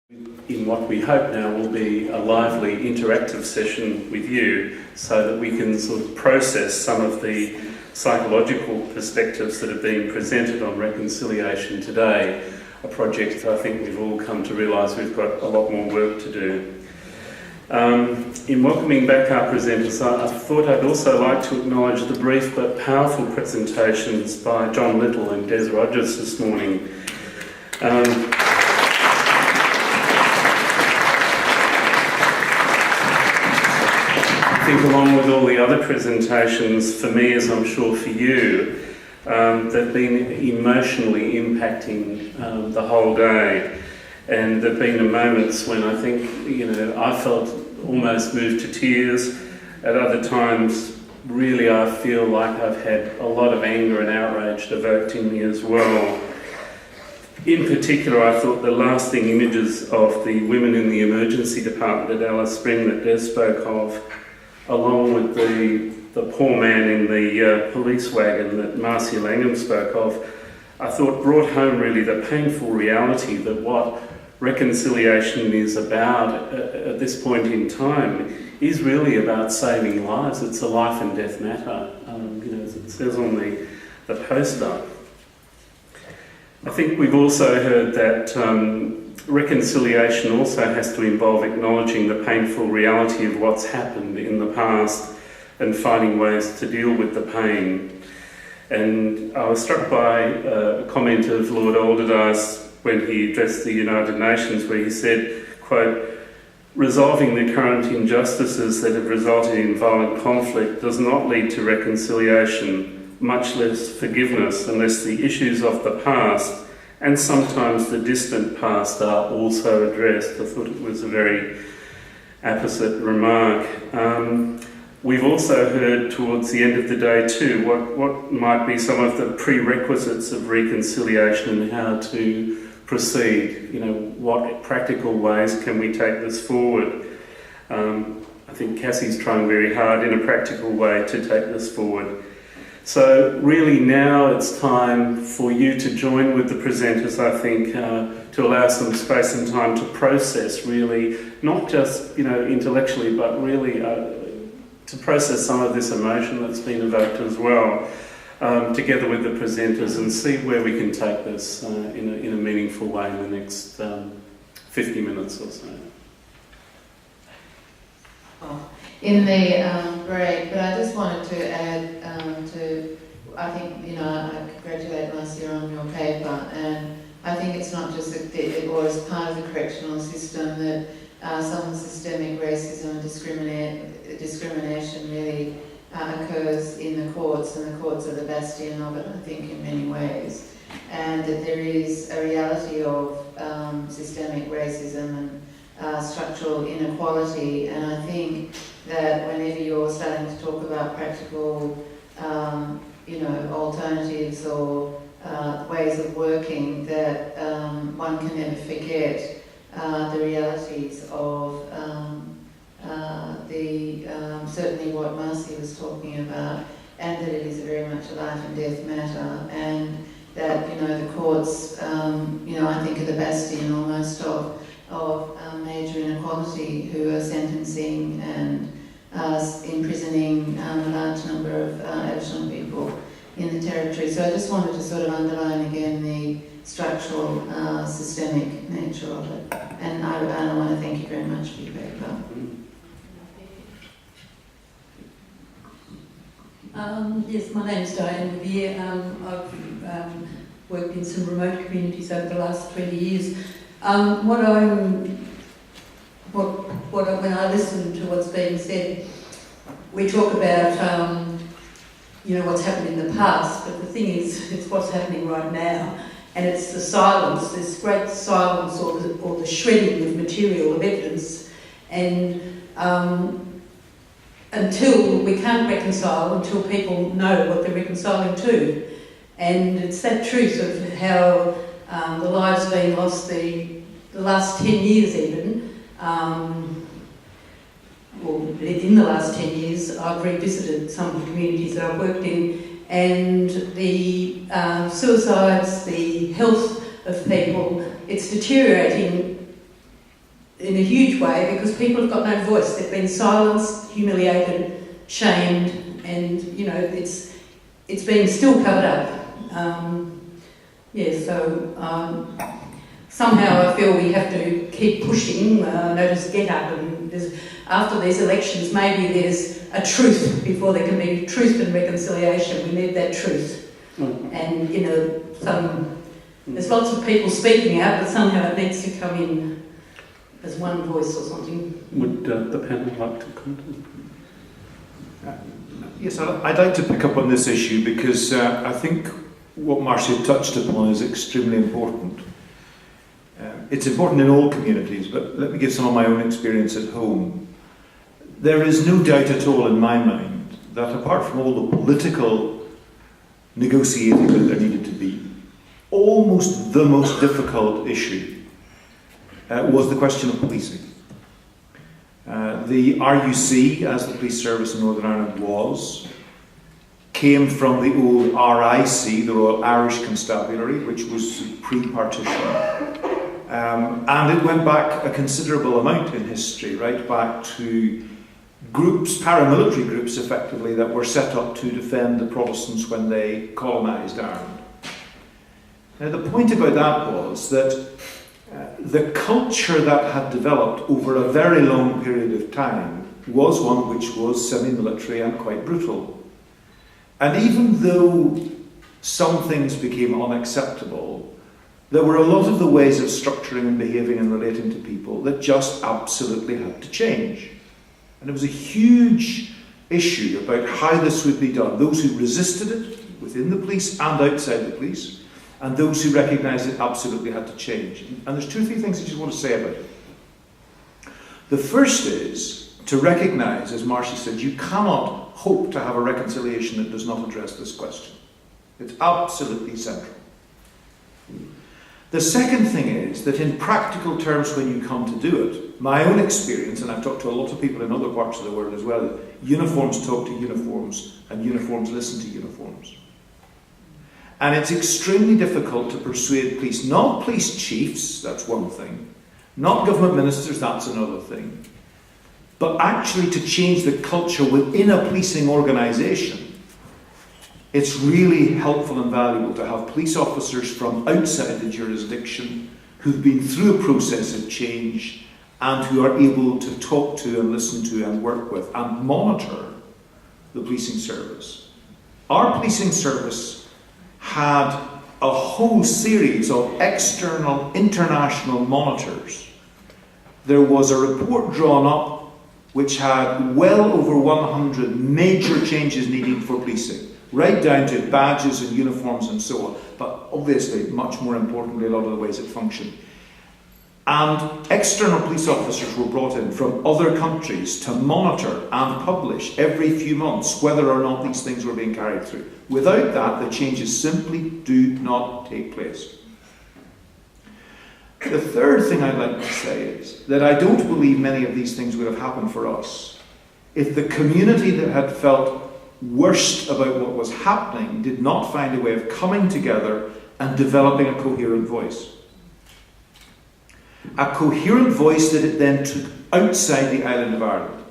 in what we hope now will be a lively interactive session with you so that we can sort of process some of the psychological perspectives that have been presented on reconciliation today, a project I think we've all come to realise we've got a lot more work to do. In welcoming back our presenters, I thought I'd also like to acknowledge the brief but powerful presentations by John Little and Des Rogers this morning. I think along with all the other presentations, for me as I'm sure for you, they've been emotionally impacting the whole day. And there have been moments when I think, I felt almost moved to tears. At other times, really I feel like I've had a lot of anger and outrage evoked in me as well. In particular, I thought the lasting images of the women in the emergency department at Alice Spring that Des spoke of, along with the poor man in the police wagon that Marcia Langham spoke of, I thought brought home really the painful reality that what reconciliation is about at this point in time is really about saving lives. It's a life and death matter, as it says on the poster. I think we've also heard that reconciliation also has to involve acknowledging the painful reality of what's happened in the past and finding ways to deal with the pain. And I was struck by a comment of Lord Alderdice when he addressed the United Nations, where he said, quote, "Resolving the current injustices that have resulted in violent conflict does not lead to reconciliation, much less forgiveness, unless the issues of the past and sometimes the distant past are also addressed." I thought it was a very apposite remark. We've also heard towards the end of the day too what might be some of the prerequisites of reconciliation and how to proceed. What practical ways can we take this forward? I think Cassie's trying very hard in a practical way to take this forward. So really now it's time for you to join with the presenters, I think, to allow some space and time to process really, not just intellectually, but really to process some of this emotion that's been evoked as well, together with the presenters, and see where we can take this in a meaningful way in the next 50 minutes or so. In the break, but I just wanted to add I think, I congratulate Marcia on your paper, and I think it's not just or as part of the correctional system that some systemic racism and discrimination really occurs in the courts, and the courts are the bastion of it, I think, in many ways. And that there is a reality of systemic racism and structural inequality, and I think that whenever you're starting to talk about practical alternatives or ways of working, that one can never forget the realities of certainly what Marcy was talking about, and that it is very much a life and death matter, and that the courts I think are the bastion almost of major inequality, who are sentencing and imprisoning a large number of Aboriginal people in the territory. So I just wanted to sort of underline again the structural, systemic nature of it. And I want to thank you very much for your paper. Yes, my name is Diane Vivier. I've worked in some remote communities over the last 20 years. When I listen to what's being said, we talk about what's happened in the past, but the thing is, it's what's happening right now, and it's the silence, this great silence, or the shredding of material, of evidence, and until we can't reconcile, until people know what they're reconciling to, and it's that truth of how the lives being lost the last 10 years even. In the last 10 years, I've revisited some of the communities that I've worked in, and the suicides, the health of people, it's deteriorating in a huge way because people have got no voice. They've been silenced, humiliated, shamed, and it's been still covered up. Somehow I feel we have to keep pushing. Notice Get Up, and after these elections, maybe there's a truth before there can be truth and reconciliation. We need that truth, and there's lots of people speaking out, but somehow it needs to come in as one voice or something. Would the panel like to comment? Yes, I'd like to pick up on this issue because I think what Marcia touched upon is extremely important. It's important in all communities, but let me give some of my own experience at home. There is no doubt at all in my mind that apart from all the political negotiating that there needed to be, almost the most difficult issue was the question of policing. The RUC, as the police service in Northern Ireland was, came from the old RIC, the Royal Irish Constabulary, which was pre-partition. And it went back a considerable amount in history, right back to groups, paramilitary groups effectively, that were set up to defend the Protestants when they colonised Ireland. Now the point about that was that the culture that had developed over a very long period of time was one which was semi-military and quite brutal. And even though some things became unacceptable, there were a lot of the ways of structuring and behaving and relating to people that just absolutely had to change. And it was a huge issue about how this would be done. Those who resisted it within the police and outside the police, and those who recognised it absolutely had to change. And there's two or three things I just want to say about it. The first is to recognise, as Marcia said, you cannot hope to have a reconciliation that does not address this question. It's absolutely central. The second thing is that in practical terms when you come to do it, my own experience, and I've talked to a lot of people in other parts of the world as well, uniforms talk to uniforms and uniforms listen to uniforms. And it's extremely difficult to persuade police, not police chiefs, that's one thing, not government ministers, that's another thing, but actually to change the culture within a policing organisation. It's really helpful and valuable to have police officers from outside the jurisdiction who've been through a process of change and who are able to talk to and listen to and work with and monitor the policing service. Our policing service had a whole series of external international monitors. There was a report drawn up which had well over 100 major changes needed for policing, right down to badges and uniforms and so on, but obviously, much more importantly, a lot of the ways it functioned. And external police officers were brought in from other countries to monitor and publish every few months whether or not these things were being carried through. Without that, the changes simply do not take place. The third thing I'd like to say is that I don't believe many of these things would have happened for us if the community that had felt worst about what was happening did not find a way of coming together and developing a coherent voice. A coherent voice that it then took outside the island of Ireland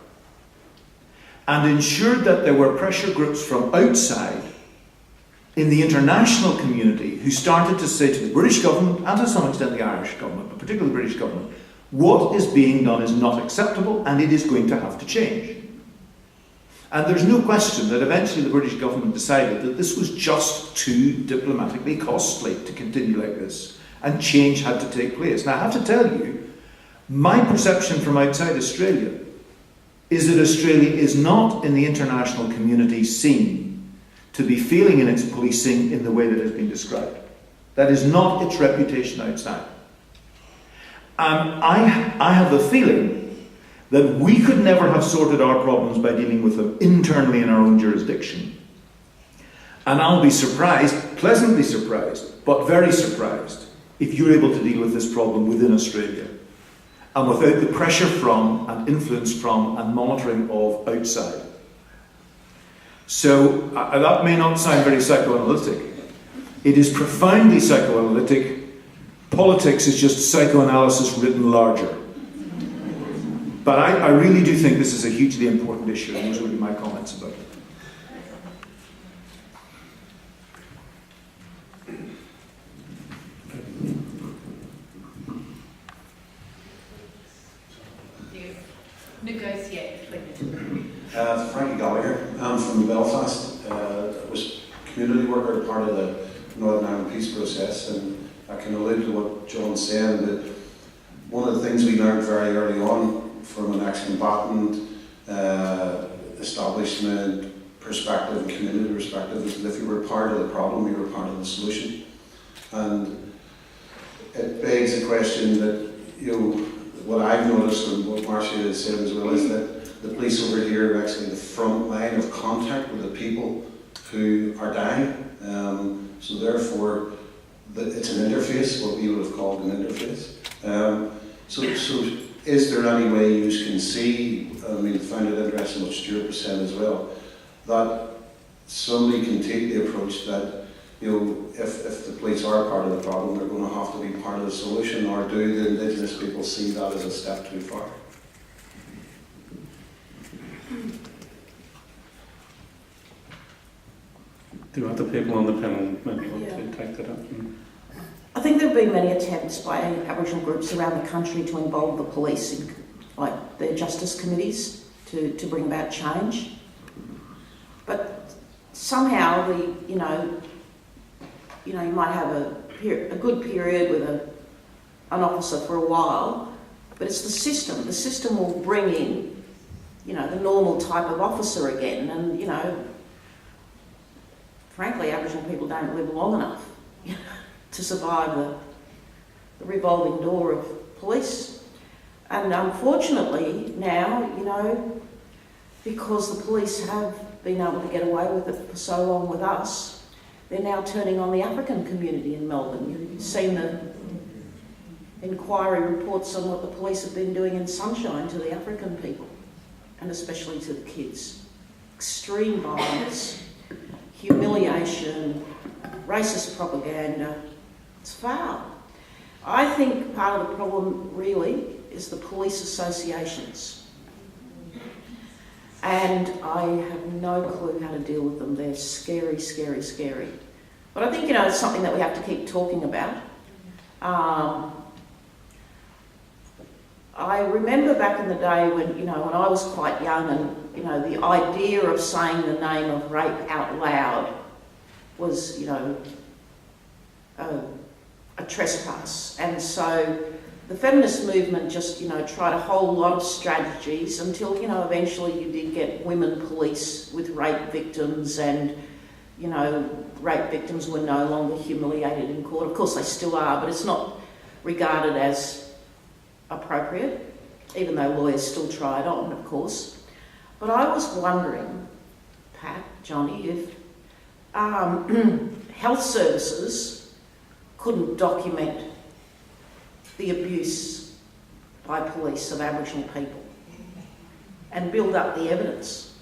and ensured that there were pressure groups from outside in the international community who started to say to the British government and to some extent the Irish government, but particularly the British government, what is being done is not acceptable and it is going to have to change. And there's no question that eventually the British government decided that this was just too diplomatically costly to continue like this, and change had to take place. Now I have to tell you, my perception from outside Australia is that Australia is not in the international community seen to be failing in its policing in the way that has been described. That is not its reputation outside. And I have the feeling that we could never have sorted our problems by dealing with them internally in our own jurisdiction. And I'll be surprised, pleasantly surprised, but very surprised, if you're able to deal with this problem within Australia and without the pressure from and influence from and monitoring of outside. So that may not sound very psychoanalytic. It is profoundly psychoanalytic. Politics is just psychoanalysis written larger. But I really do think this is a hugely important issue, and those would be my comments about it. Negotiate. Frankie Gallagher. I'm from Belfast. I was community worker, part of the Northern Ireland peace process, and I can allude to what John's saying, but one of the things we learned very early on from an ex-combatant establishment perspective and community perspective is that if you were part of the problem, you were part of the solution. And it begs the question that, you know, what I've noticed and what Marcia has said as well is that the police over here are actually the front line of contact with the people who are dying. So therefore, it's an interface, what we would have called an interface. So is there any way you can see, I mean, I find it interesting what Stuart was saying as well, that somebody can take the approach that, you know, if the police are part of the problem, they're going to have to be part of the solution, or do the Indigenous people see that as a step too far? Do other people on the panel maybe want to take that up? I think there have been many attempts by Aboriginal groups around the country to involve the police in, like, their justice committees to bring about change. But somehow you might have a good period with an officer for a while, but it's the system. The system will bring in, you know, the normal type of officer again, and, you know, frankly, Aboriginal people don't live long enough to survive the revolving door of police. And unfortunately now, you know, because the police have been able to get away with it for so long with us, they're now turning on the African community in Melbourne. You've seen the inquiry reports on what the police have been doing in Sunshine to the African people, and especially to the kids. Extreme violence, humiliation, racist propaganda. It's foul. I think part of the problem really is the police associations. And I have no clue how to deal with them. They're scary, scary, scary. But I think, you know, it's something that we have to keep talking about. I remember back in the day when, you know, when I was quite young, and, you know, the idea of saying the name of rape out loud was, you know, a trespass. And so the feminist movement just, you know, tried a whole lot of strategies until, you know, eventually you did get women police with rape victims, and, you know, rape victims were no longer humiliated in court. Of course they still are, but it's not regarded as appropriate, even though lawyers still try it on, of course. But I was wondering, Pat, Johnny, if health services couldn't document the abuse by police of Aboriginal people and build up the evidence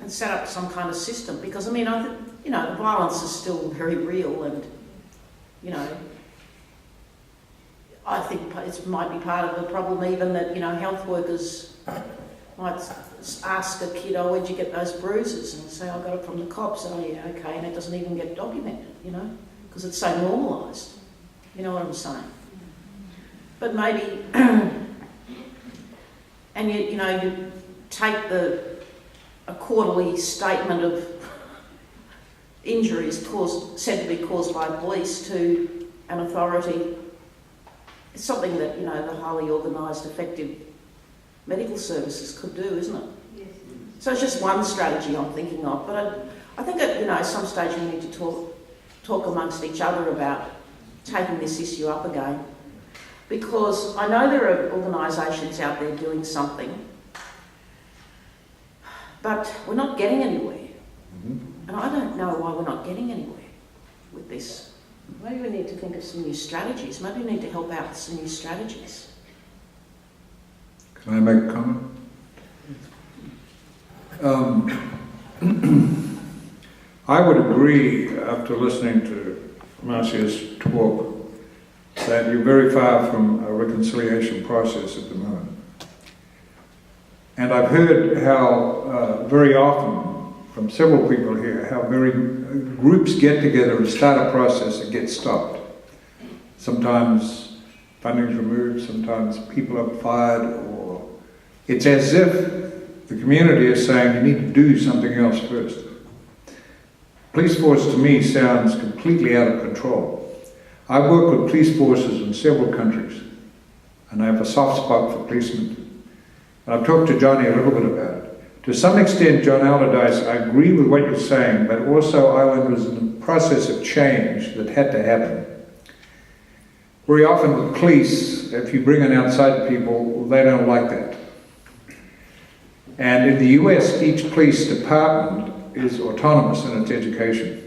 and set up some kind of system. Because, I mean, I think, you know, the violence is still very real, and, you know, I think it might be part of the problem even that, you know, health workers might ask a kid, oh, where'd you get those bruises? And say, I got it from the cops. Oh, yeah, okay, and it doesn't even get documented, you know, because it's so normalised. You know what I'm saying? But maybe, and you know, you take a quarterly statement of injuries said to be caused by police to an authority. It's something that, you know, the highly organised, effective medical services could do, isn't it? Yes. So it's just one strategy I'm thinking of, but I think at, you know, some stage we need to talk amongst each other about taking this issue up again, because I know there are organisations out there doing something, but we're not getting anywhere. Mm-hmm. And I don't know why we're not getting anywhere with this. Maybe we need to think of some new strategies. Maybe we need to help out with some new strategies. Can I make a comment? I would agree, after listening to Marcia's talk, that you're very far from a reconciliation process at the moment. And I've heard how very often from several people here how very groups get together and start a process that gets stopped. Sometimes funding is removed, sometimes people are fired, or it's as if the community is saying you need to do something else first. Police force to me sounds completely out of control. I work with police forces in several countries, and I have a soft spot for policemen. And I've talked to Johnny a little bit about it. To some extent, John Allardyce, I agree with what you're saying, but also Ireland was in a process of change that had to happen. Very often with police, if you bring in outside people, they don't like that. And in the US, each police department is autonomous in its education.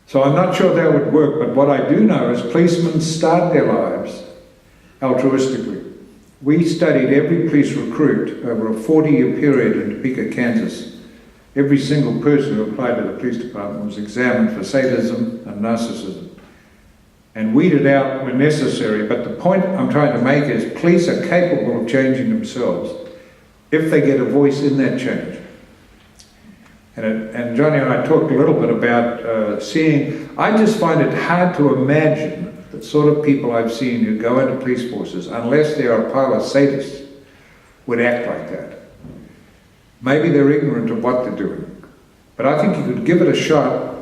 So I'm not sure that would work, but what I do know is policemen start their lives altruistically. We studied every police recruit over a 40-year period in Topeka, Kansas. Every single person who applied to the police department was examined for sadism and narcissism and weeded out when necessary. But the point I'm trying to make is police are capable of changing themselves if they get a voice in that change. And Johnny and I talked a little bit about seeing, I just find it hard to imagine the sort of people I've seen who go into police forces, unless they are a pile of sadists, would act like that. Maybe they're ignorant of what they're doing. But I think you could give it a shot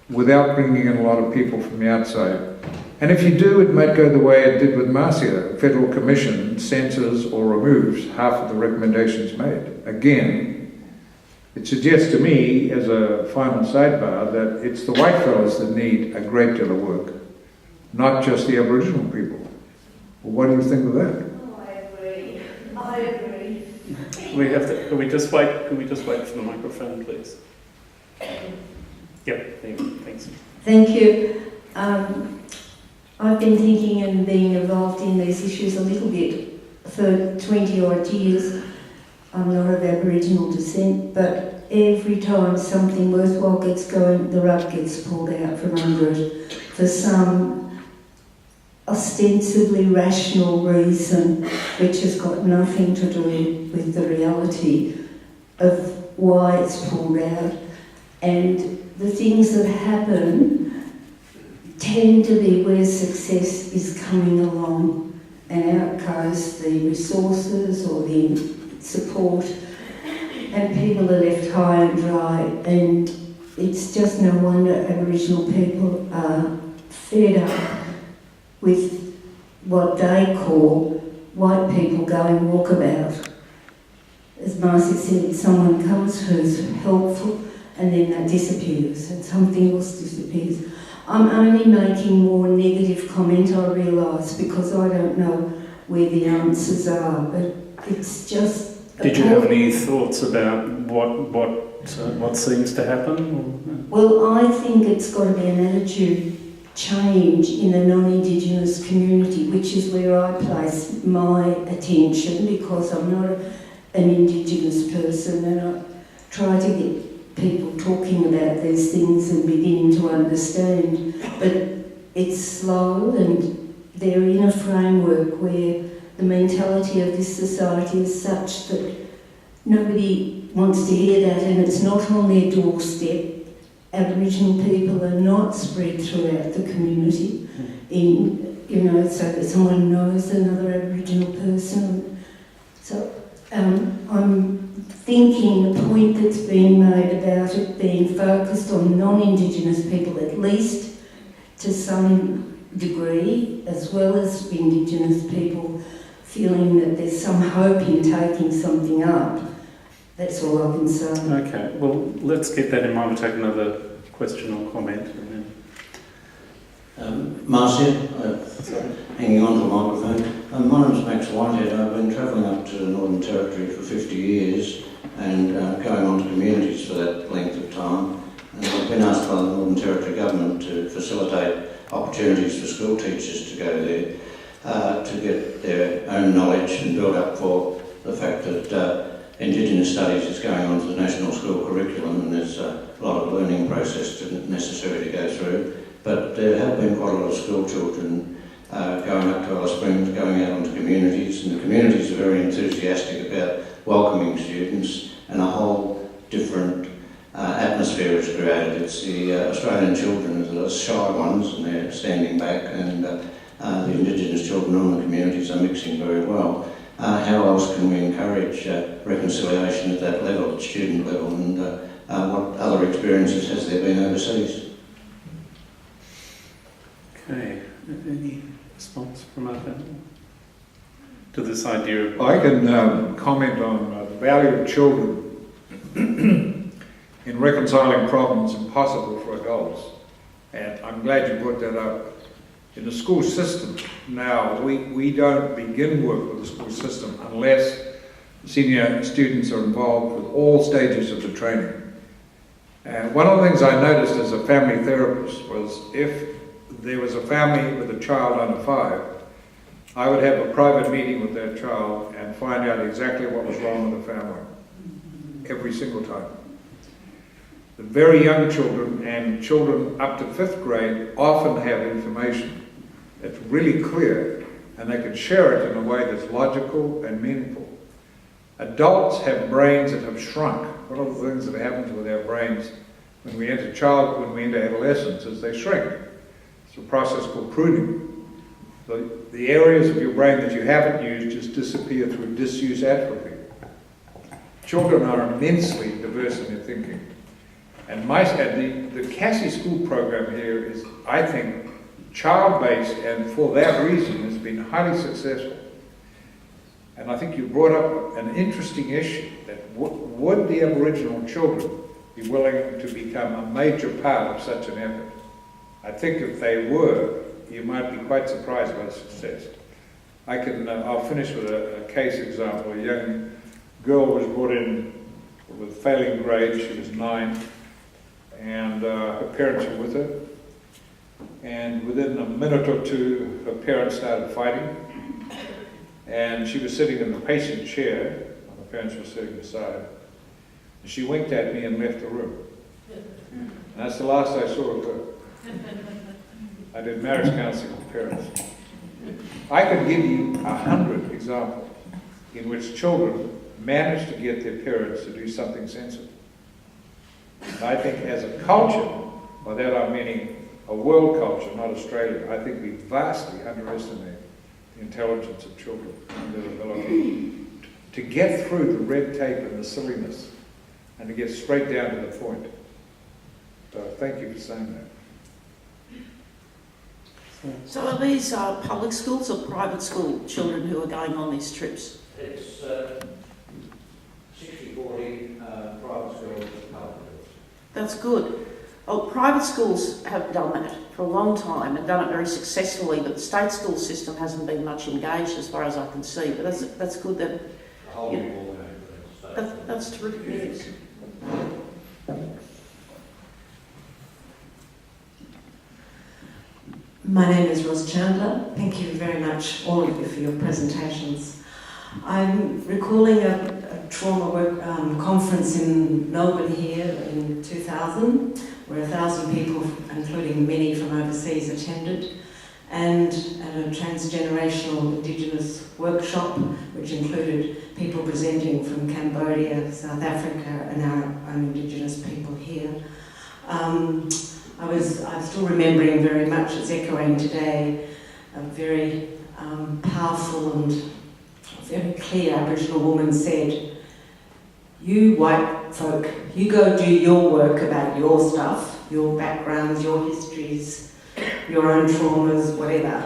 without bringing in a lot of people from the outside. And if you do, it might go the way it did with Marcia. A federal commission censors or removes half of the recommendations made. Again, it suggests to me, as a final sidebar, that it's the white fellas that need a great deal of work, not just the Aboriginal people. Well, what do you think of that? Oh, I agree. I agree. We have to. Can we just wait? Can we just wait for the microphone, please? Yep. Thanks. Thank you. I've been thinking and being involved in these issues a little bit for 20 odd years. I'm not of Aboriginal descent, but every time something worthwhile gets going, the rug gets pulled out from under it for some ostensibly rational reason which has got nothing to do with the reality of why it's pulled out. And the things that happen tend to be where success is coming along, and out goes the resources or the support, and people are left high and dry, and it's just no wonder Aboriginal people are fed up with what they call white people going walkabout. As Marcy said, someone comes who's helpful and then that disappears and something else disappears. I'm only making more negative comment, I realise, because I don't know where the answers are, but it's just... Did you have any thoughts about what seems to happen? Well, I think it's got to be an attitude change in the non-Indigenous community, which is where I place my attention, because I'm not an Indigenous person, and I try to get people talking about these things and beginning to understand. But it's slow, and they're in a framework where the mentality of this society is such that nobody wants to hear that, and it's not on their doorstep. Aboriginal people are not spread throughout the community, so that someone knows another Aboriginal person. So I'm thinking the point that's being made about it being focused on non-Indigenous people, at least to some degree, as well as Indigenous people, feeling that there's some hope in taking something up. That's all I can say. Okay, well, let's keep that in mind. We'll take another question or comment. And then... Marcia, hanging on to the microphone. My name's Max Whitehead. I've been travelling up to the Northern Territory for 50 years and going on to communities for that length of time. And I've been asked by the Northern Territory Government to facilitate opportunities for school teachers to go there to get their own knowledge and build up for the fact that Indigenous studies is going on to the national school curriculum, and there's a lot of learning process necessary to go through. But there have been quite a lot of school children going up to Alice Springs, going out into communities, and the communities are very enthusiastic about welcoming students, and a whole different atmosphere is created. It's the Australian children are the shy ones, and they're standing back, and the Indigenous children in the communities are mixing very well. How else can we encourage reconciliation at that level, at student level, and what other experiences has there been overseas? Okay, any response from our panel to this idea of... I can comment on the value of children in reconciling problems impossible for adults. And I'm glad you brought that up. In the school system now, we don't begin work with the school system unless senior students are involved with all stages of the training. And one of the things I noticed as a family therapist was if there was a family with a child under 5, I would have a private meeting with that child and find out exactly what was wrong with the family, every single time. The very young children and children up to 5th grade often have information that's really clear, and they can share it in a way that's logical and meaningful. Adults have brains that have shrunk. One of the things that happens with our brains when we enter adolescence is they shrink. It's a process called pruning. The areas of your brain that you haven't used just disappear through disuse atrophy. Children are immensely diverse in their thinking. And the Cassie School program here is, I think, child-based, and for that reason has been highly successful. And I think you brought up an interesting issue, that would the Aboriginal children be willing to become a major part of such an effort? I think if they were, you might be quite surprised by the success. I'll finish with a case example. A young girl was brought in with failing grades. She was 9, and her parents were with her. And within a minute or two, her parents started fighting. And she was sitting in the patient chair, and the parents were sitting beside. And she winked at me and left the room. And that's the last I saw of her. I did marriage counselling with parents. I could give you 100 examples in which children managed to get their parents to do something sensible. And I think as a culture, by that I mean a world culture, not Australia, I think we vastly underestimate the intelligence of children and their ability to get through the red tape and the silliness and to get straight down to the point. So thank you for saying that. So are these public schools or private school children who are going on these trips? It's 60-40 private schools and public schools. That's good. Well, private schools have done that for a long time and done it very successfully, but the state school system hasn't been much engaged as far as I can see. But that's good that... That's terrific news. My name is Ros Chandler. Thank you very much, all of you, for your presentations. I'm recalling a trauma work conference in Melbourne here in 2000, where 1,000 people, including many from overseas, attended, and a transgenerational Indigenous workshop, which included people presenting from Cambodia, South Africa, and our own Indigenous people here. I'm still remembering very much, it's echoing today, a very powerful and very clear Aboriginal woman said, "You white folk, you go do your work about your stuff, your backgrounds, your histories, your own traumas, whatever,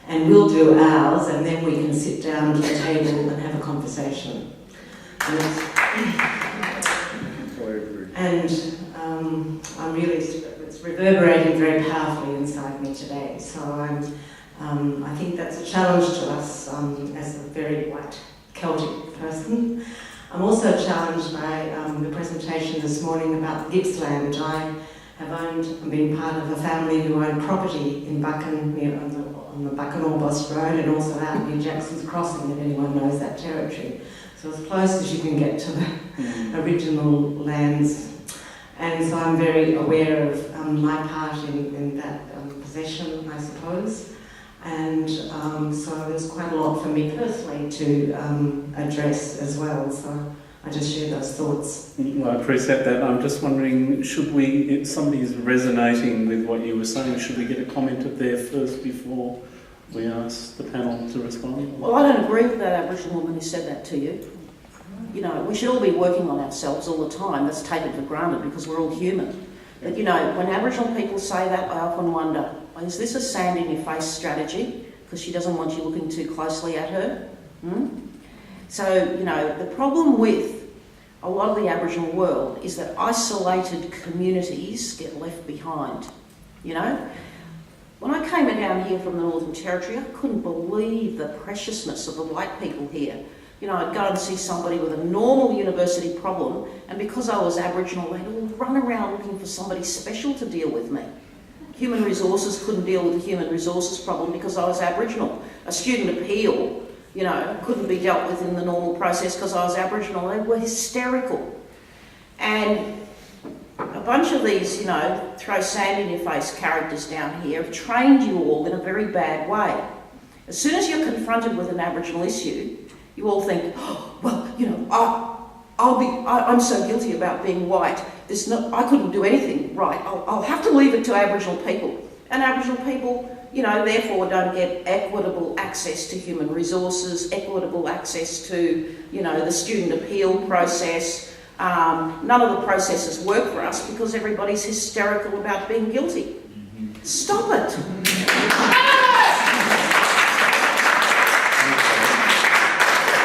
and we'll do ours, and then we can sit down to the table and have a conversation." I'm really, it's reverberating very powerfully inside me today. So I think that's a challenge to us as a very white Celtic person. I'm also challenged by the presentation this morning about Gippsland. I have owned and been part of a family who owned property in Buchan, on the Buchan-Orbost Road, and also out near Jackson's Crossing, if anyone knows that territory. So as close as you can get to the original lands. And so I'm very aware of my part in that possession, I suppose. And so there's quite a lot for me personally to address as well. So I just share those thoughts. Well, I appreciate that. I'm just wondering, should we, if somebody's resonating with what you were saying, should we get a comment of there first before we ask the panel to respond? Well, I don't agree with that Aboriginal woman who said that to you. You know, we should all be working on ourselves all the time. That's taken for granted because we're all human. But, you know, when Aboriginal people say that, I often wonder, is this a sand-in-your-face strategy because she doesn't want you looking too closely at her? So, you know, the problem with a lot of the Aboriginal world is that isolated communities get left behind, you know? When I came down here from the Northern Territory, I couldn't believe the preciousness of the white people here. You know, I'd go and see somebody with a normal university problem, and because I was Aboriginal, they'd all run around looking for somebody special to deal with me. Human resources couldn't deal with the human resources problem because I was Aboriginal. A student appeal, you know, couldn't be dealt with in the normal process because I was Aboriginal. They were hysterical. And a bunch of these, you know, throw sand in your face characters down here have trained you all in a very bad way. As soon as you're confronted with an Aboriginal issue, you all think, oh, well, you know, I'm so guilty about being white. I couldn't do anything right. I'll have to leave it to Aboriginal people. And Aboriginal people, you know, therefore don't get equitable access to human resources, equitable access to, you know, the student appeal process. None of the processes work for us because everybody's hysterical about being guilty. Stop it.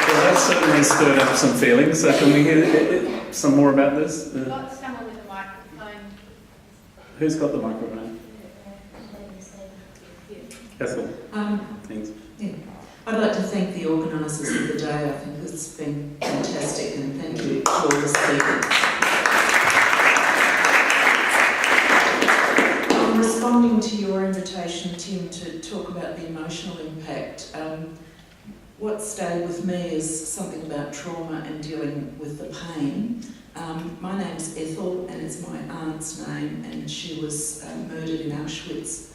Well, that certainly stirred up some feelings. So can we hear some more about this? Got someone with a microphone. Who's got the microphone? Kathleen. Thanks. Yeah. I'd like to thank the organisers of the day. I think it's been fantastic, and thank you to all the speakers. I'm responding to your invitation, Tim, to talk about the emotional impact. What stayed with me is something about trauma and dealing with the pain. My name's Ethel, and it's my aunt's name, and she was murdered in Auschwitz.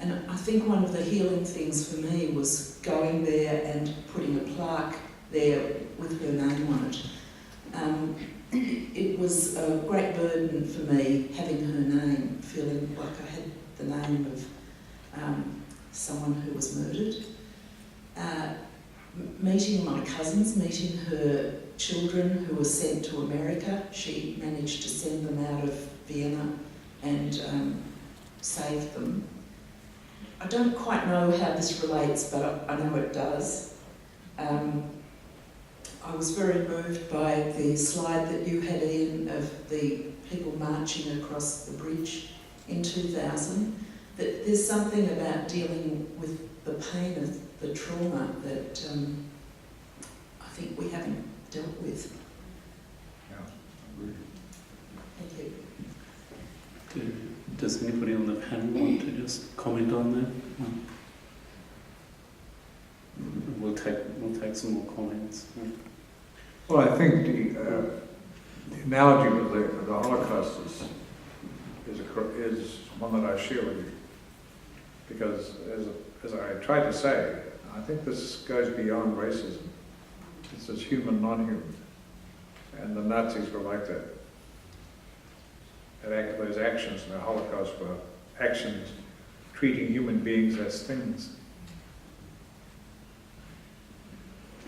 And I think one of the healing things for me was going there and putting a plaque there with her name on it. It was a great burden for me having her name, feeling like I had the name of someone who was murdered. Meeting my cousins, meeting her children who were sent to America. She managed to send them out of Vienna and save them. I don't quite know how this relates, but I know it does. I was very moved by the slide that you had, Ian, of the people marching across the bridge in 2000. That there's something about dealing with the pain of the trauma that I think we haven't dealt with. Yeah, agreed. Thank you. Does anybody on the panel want to just comment on that? No. We'll take some more comments. Well, I think the analogy with the Holocaust is one that I share with you, because as I tried to say, I think this goes beyond racism. This is human, non-human, and the Nazis were like that. Those actions in the Holocaust were actions treating human beings as things.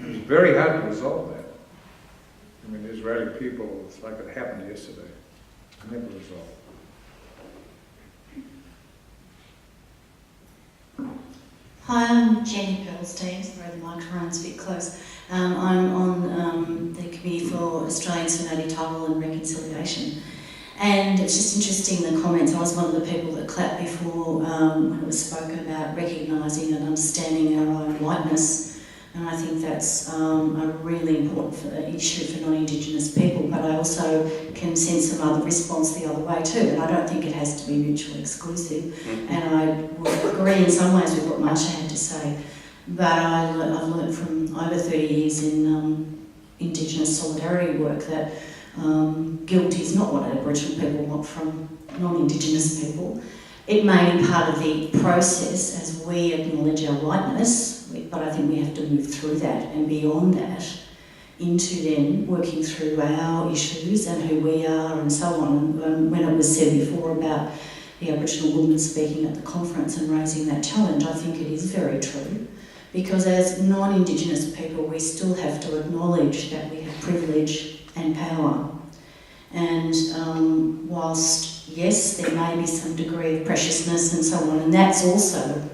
It was very hard to resolve that. I mean, Israeli people, it's like it happened yesterday. Never resolved. Hi, I'm Jenny Perlstein. Sorry, the microphone's a bit close. I'm on the Committee for Australians for Native Title and Reconciliation. And it's just interesting, the comments. I was one of the people that clapped before when it was spoken about recognising and understanding our own whiteness. And I think that's a really important issue for non-Indigenous people. But I also can sense some other response the other way too. And I don't think it has to be mutually exclusive. And I would agree in some ways with what Marsha had to say. But I've learned from over 30 years in Indigenous solidarity work that Guilt is not what Aboriginal people want from non-Indigenous people. It may be part of the process as we acknowledge our whiteness, but I think we have to move through that and beyond that into then working through our issues and who we are and so on. And when it was said before about the Aboriginal woman speaking at the conference and raising that challenge, I think it is very true. Because as non-Indigenous people, we still have to acknowledge that we have privilege and power. And whilst, yes, there may be some degree of preciousness and so on, and that's also,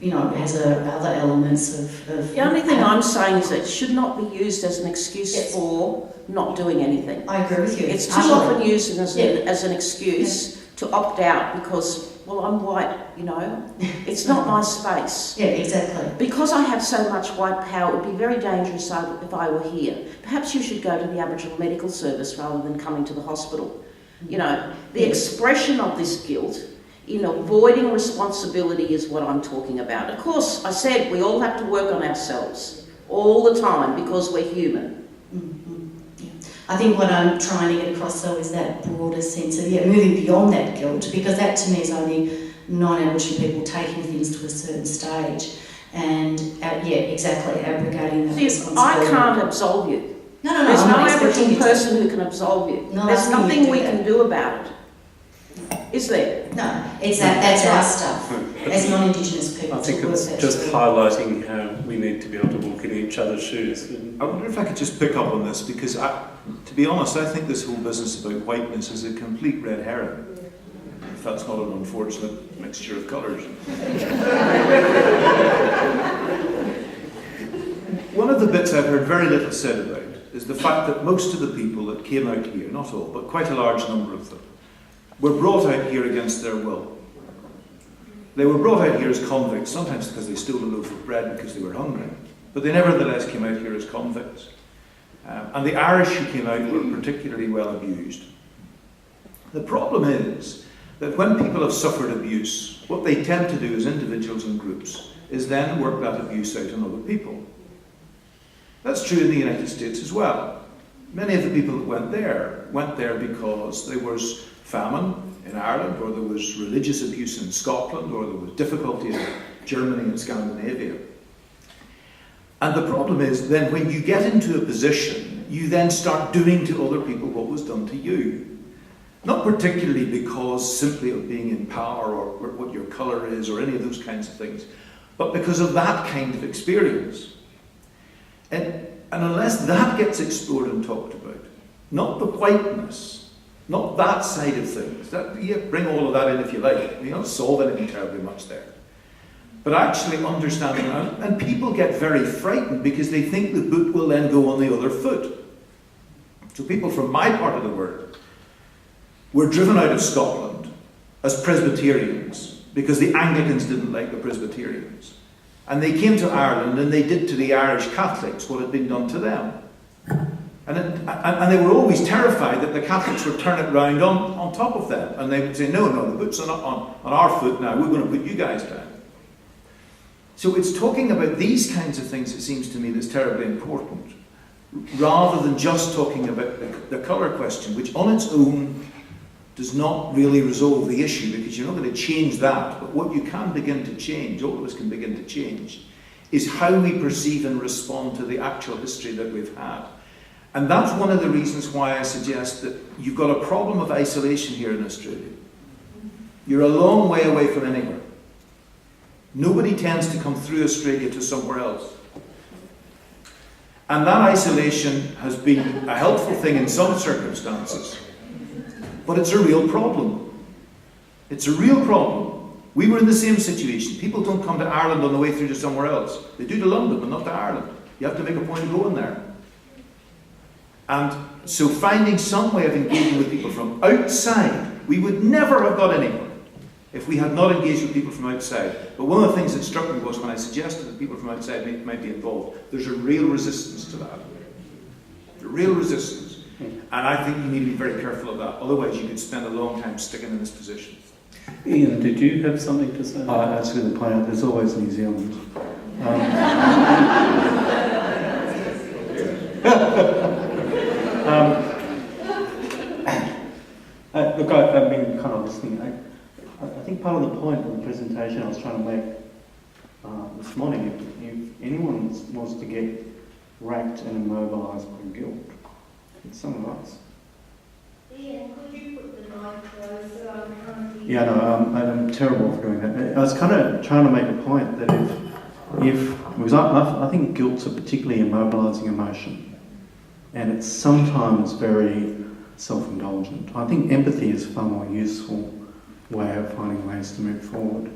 you know, has other elements of... The only thing I'm saying is that it should not be used as an excuse for not doing anything. I agree with you. It's too often used as an excuse to opt out because, well, I'm white, you know. It's not my space. Yeah, exactly. Because I have so much white power, it would be very dangerous if I were here. Perhaps you should go to the Aboriginal Medical Service rather than coming to the hospital. You know, the expression of this guilt in avoiding responsibility is what I'm talking about. Of course, I said we all have to work on ourselves all the time because we're human. Yeah. I think what I'm trying to get across though is that broader sense of moving beyond that guilt, because that to me is only non-Aboriginal people taking things to a certain stage and exactly abrogating that responsibility. I can't absolve you. No. There's no Aboriginal person who can absolve you. No, there's nothing we can do about it. Is there? No, it's that's our stuff. As non-Indigenous people, I think it's just highlighting how we need to be able to walk in each other's shoes. I wonder if I could just pick up on this, because to be honest, I think this whole business about whiteness is a complete red herring. If that's not an unfortunate mixture of colours. One of the bits I've heard very little said about is the fact that most of the people that came out here, not all, but quite a large number of them, were brought out here against their will. They were brought out here as convicts, sometimes because they stole a loaf of bread because they were hungry, but they nevertheless came out here as convicts. And the Irish who came out were particularly well abused. The problem is that when people have suffered abuse, what they tend to do as individuals and groups is then work that abuse out on other people. That's true in the United States as well. Many of the people that went there because there was famine in Ireland, or there was religious abuse in Scotland, or there was difficulty in Germany and Scandinavia. And the problem is then when you get into a position, you then start doing to other people what was done to you. Not particularly because simply of being in power or what your colour is or any of those kinds of things, but because of that kind of experience. And unless that gets explored and talked about, not the whiteness, not that side of things, bring all of that in if you like, you don't solve anything terribly much there. But actually understanding, and people get very frightened because they think the boot will then go on the other foot. So people from my part of the world were driven out of Scotland as Presbyterians because the Anglicans didn't like the Presbyterians. And they came to Ireland and they did to the Irish Catholics what had been done to them. And they were always terrified that the Catholics would turn it round on top of them. And they would say, no, the boot's on our foot now, we're going to put you guys down. So it's talking about these kinds of things, it seems to me, that's terribly important, rather than just talking about the colour question, which on its own does not really resolve the issue, because you're not going to change that. But what you can begin to change, all of us can begin to change, is how we perceive and respond to the actual history that we've had. And that's one of the reasons why I suggest that you've got a problem of isolation here in Australia. You're a long way away from anywhere. Nobody tends to come through Australia to somewhere else. And that isolation has been a helpful thing in some circumstances. But it's a real problem. It's a real problem. We were in the same situation. People don't come to Ireland on the way through to somewhere else. They do to London, but not to Ireland. You have to make a point of going there. And so finding some way of engaging with people from outside, we would never have got anywhere if we had not engaged with people from outside. But one of the things that struck me was when I suggested that people from outside might be involved, there's a real resistance to that. A real resistance. And I think you need to be very careful of that. Otherwise you could spend a long time sticking in this position. Ian, did you have something to say? I was going to point out there's always New Zealand. Look, I've been kind of listening. I think part of the point of the presentation I was trying to make this morning, if anyone was to get racked and immobilised by guilt, it's some of us. Ian, could you put the mic closer? I'm trying to... Yeah, no, I'm terrible for doing that. I was kind of trying to make a point that because I think guilt's a particularly immobilising emotion, and it's sometimes very self-indulgent. I think empathy is a far more useful way of finding ways to move forward.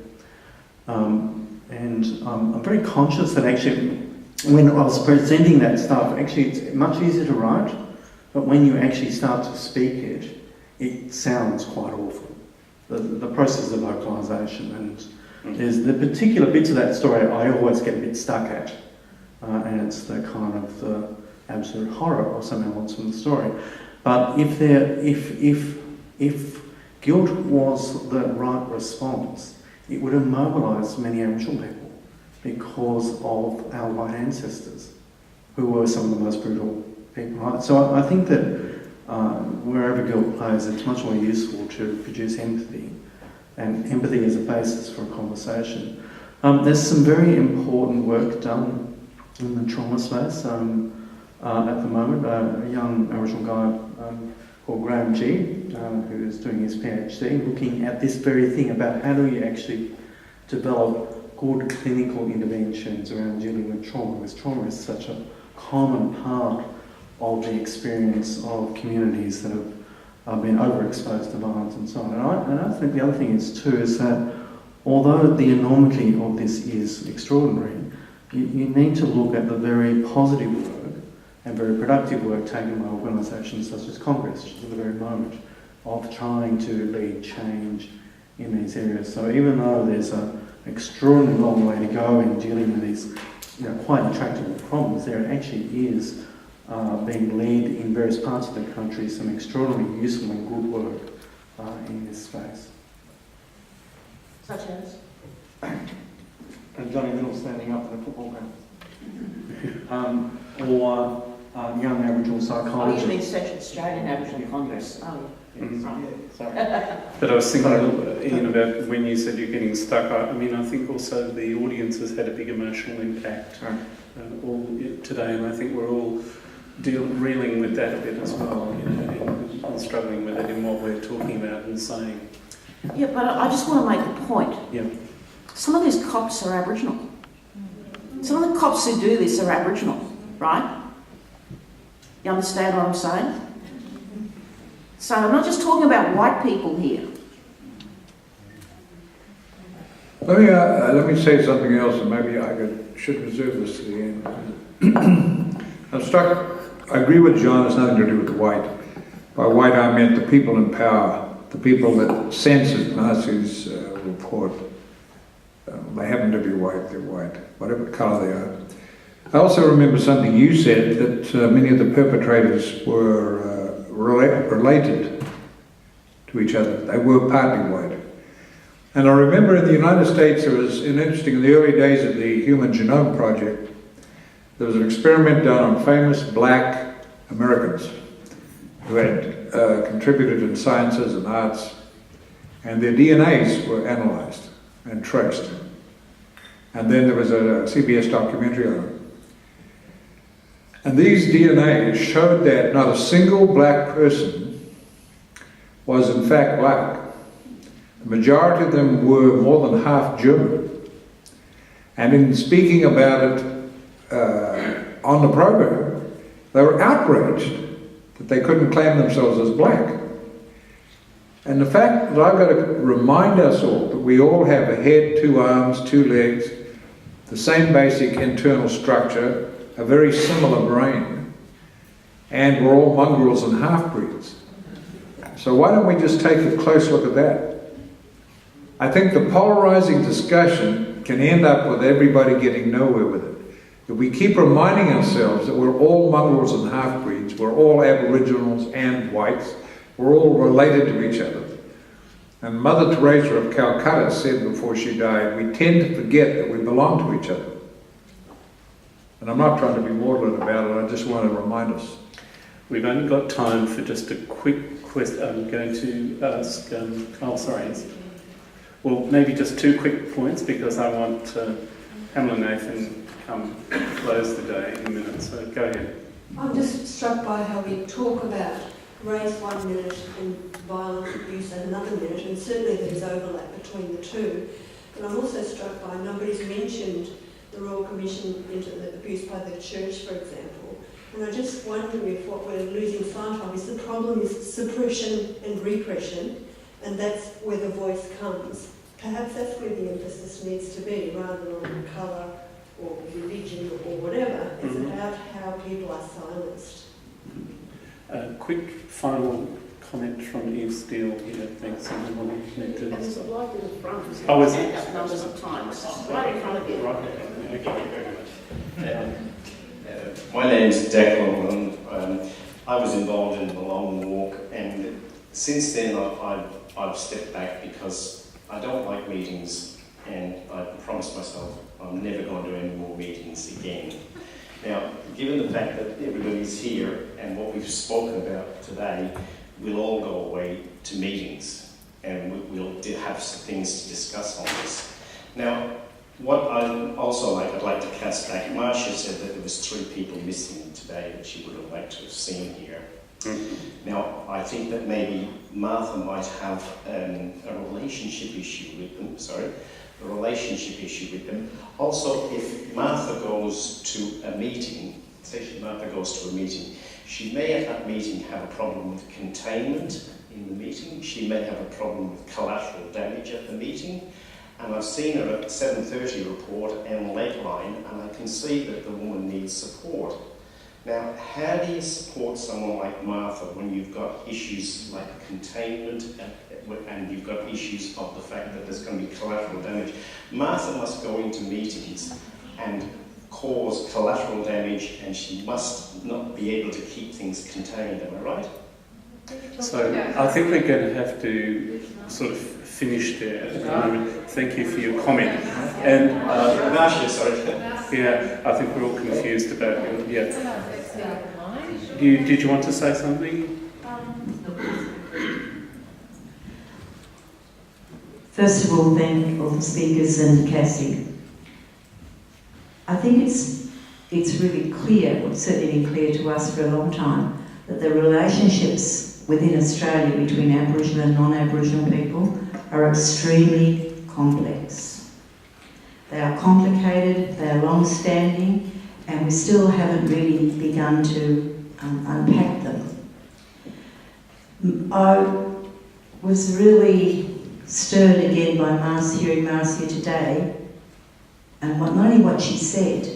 And I'm very conscious that actually, when I was presenting that stuff, actually it's much easier to write, but when you actually start to speak it, it sounds quite awful. The process of vocalisation, and there's the particular bits of that story I always get a bit stuck at, and it's the kind of the absolute horror of some elements from the story. But if guilt was the right response, it would have mobilised many Aboriginal people because of our white ancestors, who were some of the most brutal people. Right? So I think that wherever guilt plays, it's much more useful to produce empathy, and empathy is a basis for a conversation. There's some very important work done in the trauma space at the moment. A young Aboriginal guy called Graham G, who is doing his PhD, looking at this very thing about how do you actually develop good clinical interventions around dealing with trauma, because trauma is such a common part of the experience of communities that have been overexposed to violence and so on. And I think the other thing is too is that although the enormity of this is extraordinary, you need to look at the very positive work and very productive work taken by organisations such as Congress, just at the very moment, of trying to lead change in these areas. So even though there's an extraordinarily long way to go in dealing with these quite intractable problems, there actually is being led in various parts of the country some extraordinarily useful and good work in this space. Such as? And Johnny Little standing up in the football ground. Or young Aboriginal psychology. Oh, you mean Central Australian Aboriginal Congress. Oh, yeah. Mm-hmm. Sorry. But I was thinking, Ian, about when you said you're getting stuck. I mean, I think also the audience has had a big emotional impact all today, and I think we're all reeling with that a bit as well, and struggling with it in what we're talking about and saying. Yeah, but I just want to make a point. Yeah. Some of these cops are Aboriginal. Some of the cops who do this are Aboriginal, right? You understand what I'm saying? So I'm not just talking about white people here. Let me say something else, and maybe should reserve this to the end. I agree with John, it's nothing to do with the white. By white I meant the people in power, the people that censored Nazis' report. They happen to be white, they're white, whatever colour they are. I also remember something you said, that many of the perpetrators were related to each other. They were partly white. And I remember in the United States, there was in the early days of the Human Genome Project, there was an experiment done on famous black Americans who had contributed in sciences and arts, and their DNAs were analysed and traced. And then there was a CBS documentary on it. And these DNAs showed that not a single black person was in fact black. The majority of them were more than half German. And in speaking about it on the program, they were outraged that they couldn't claim themselves as black. And the fact that I've got to remind us all that we all have a head, 2 arms, 2 legs, the same basic internal structure, a very similar brain, and we're all mongrels and half-breeds. So why don't we just take a close look at that? I think the polarising discussion can end up with everybody getting nowhere with it. If we keep reminding ourselves that we're all mongrels and half-breeds, we're all Aboriginals and whites, we're all related to each other. And Mother Teresa of Calcutta said before she died, we tend to forget that we belong to each other. And I'm not trying to be maudlin about it, I just want to remind us. We've only got time for just a quick I'm going to ask, well, maybe just 2 quick points, because I want Pamela Nathan to come close the day in a minute, so go ahead. I'm just struck by how we talk about race 1 minute and violent abuse another minute, and certainly there's overlap between the two. But I'm also struck by nobody's mentioned the Royal Commission into the abuse by the church, for example. And I just wonder if what we're losing sight of is the problem is suppression and repression, and that's where the voice comes. Perhaps that's where the emphasis needs to be, rather on colour or religion or whatever. It's about how people are silenced. Quick final comment from Eve Steele here. Thanks, everyone. It's right in the front. Oh, is it? Up numbers of times. Right in front of you. Right. Okay, very much. My name's Declan, and I was involved in the Long Walk, and since then I've stepped back because I don't like meetings, and I promised myself I'm never going to do any more meetings again. Now, given the fact that everybody's here and what we've spoken about today, we'll all go away to meetings, and we'll have some things to discuss on this. Now, what I'd like to cast back, Marcia said that there was 3 people missing today that she would have liked to have seen here. Now, I think that maybe Martha might have a relationship issue with them. Also, if Martha goes to a meeting, she may at that meeting have a problem with containment in the meeting. She may have a problem with collateral damage at the meeting. And I've seen her at 7:30 report and Lakeline, and I can see that the woman needs support. Now, how do you support someone like Martha when you've got issues like containment and you've got issues of the fact that there's going to be collateral damage? Martha must go into meetings and cause collateral damage, and she must not be able to keep things contained, am I right? So I think we're going to have to sort of finish there at the moment. Thank you for your comment. And Marcia, sorry. Yeah, I think we're all confused about it. Yeah. Did you want to say something? First of all, thank all the speakers and Cassie. I think it's really clear, or certainly been clear to us for a long time, that the relationships within Australia between Aboriginal and non-Aboriginal people are extremely complex. They are complicated, they are long-standing, and we still haven't really begun to unpack them. I was really stirred again by hearing Marcia today, and not only what she said,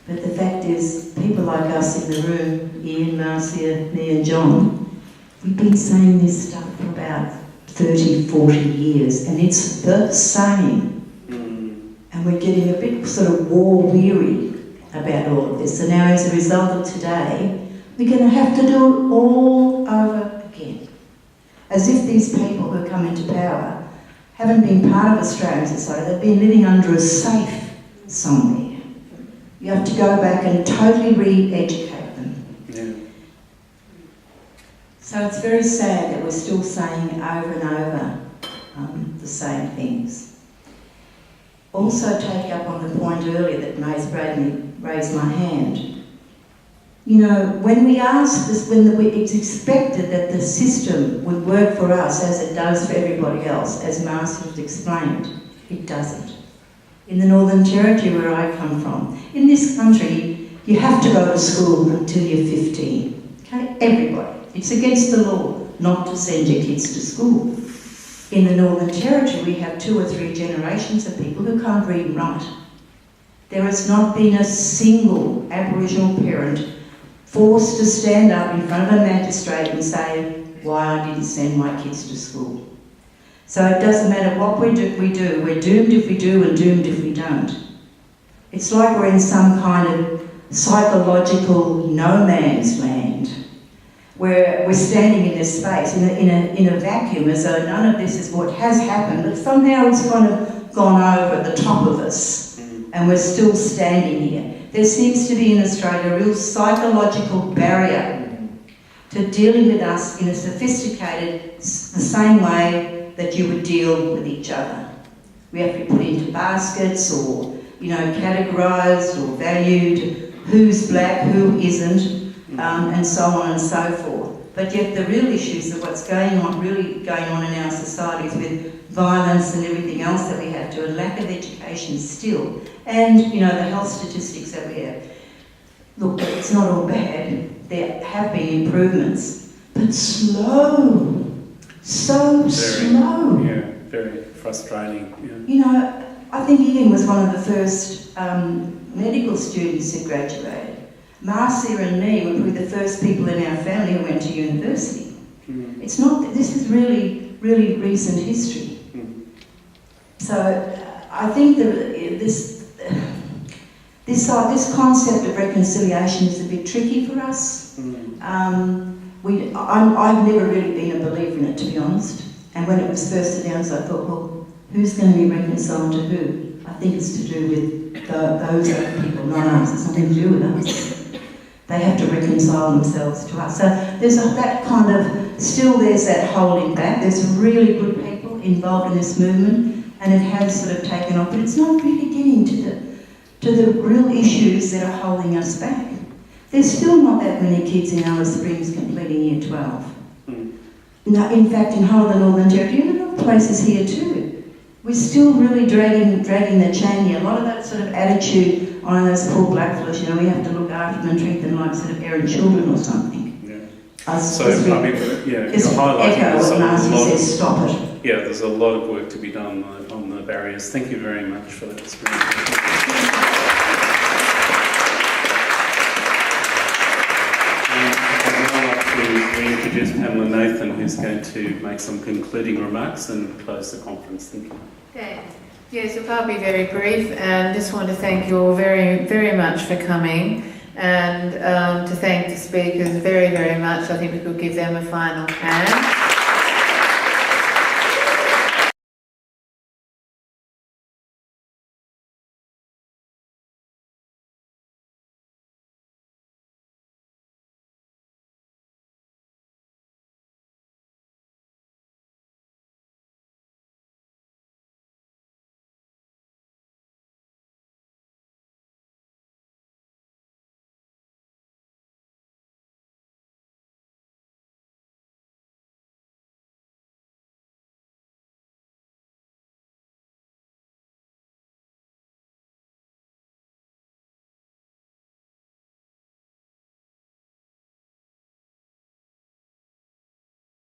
but the fact is, people like us in the room, Ian, Marcia, me and John, we've been saying this stuff for about 30, 40 years, and it's the same. And we're getting a bit sort of war-weary about all of this. So now, as a result of today, we're going to have to do it all over again. As if these people who come into power haven't been part of Australian society, they've been living under a safe somewhere. You have to go back and totally re-educate them. Yeah. So it's very sad that we're still saying over and over the same things. Also take up on the point earlier that Maze Bradley raised my hand. You know, when we ask this, it's expected that the system would work for us as it does for everybody else, as Marcia has explained. It doesn't. In the Northern Territory where I come from, in this country, you have to go to school until you're 15. Okay? Everybody. It's against the law not to send your kids to school. In the Northern Territory, we have 2 or 3 generations of people who can't read and write. There has not been a single Aboriginal parent forced to stand up in front of a magistrate and say, why I didn't send my kids to school. So it doesn't matter what we do. We're doomed if we do and doomed if we don't. It's like we're in some kind of psychological no man's land, where we're standing in this space, in a vacuum, as though none of this is what has happened, but somehow it's kind of gone over the top of us, and we're still standing here. There seems to be in Australia a real psychological barrier to dealing with us in a sophisticated, the same way that you would deal with each other. We have to be put into baskets or, categorised or valued, who's black, who isn't, and so on and so forth. But yet the real issues of what's really going on in our societies with violence and everything else that we have to, a lack of education still, and, the health statistics that we have. Look, it's not all bad. There have been improvements, but slow. So slow. Yeah, very frustrating. Yeah. I think Ian was one of the first medical students who graduated. Marcia and me were probably the first people in our family who went to university. It's not, this is really, really recent history. So I think that this concept of reconciliation is a bit tricky for us. I've never really been a believer in it, to be honest. And when it was first announced, I thought, well, who's going to be reconciled to who? I think it's to do with those other people, not us. It's nothing to do with us. They have to reconcile themselves to us. So there's that kind of, still there's that holding back. There's some really good people involved in this movement, and it has sort of taken off, but it's not really getting to the real issues that are holding us back. There's still not that many kids in Alice Springs completing Year 12. No, in fact, in whole of the Northern Territory, and other places here too, we're still really dragging the chain here. A lot of that sort of attitude on those poor blackfellas, we have to look after them and treat them like sort of errant children or something. You're highlighting there's a lot of, stop it. Yeah, there's a lot of work to be done on the barriers. Thank you very much for that experience. To reintroduce Pamela Nathan, who's going to make some concluding remarks and close the conference. Thank you. Okay. Yes, look, I'll be very brief, and just want to thank you all very, very much for coming, and to thank the speakers very, very much. I think we could give them a final hand.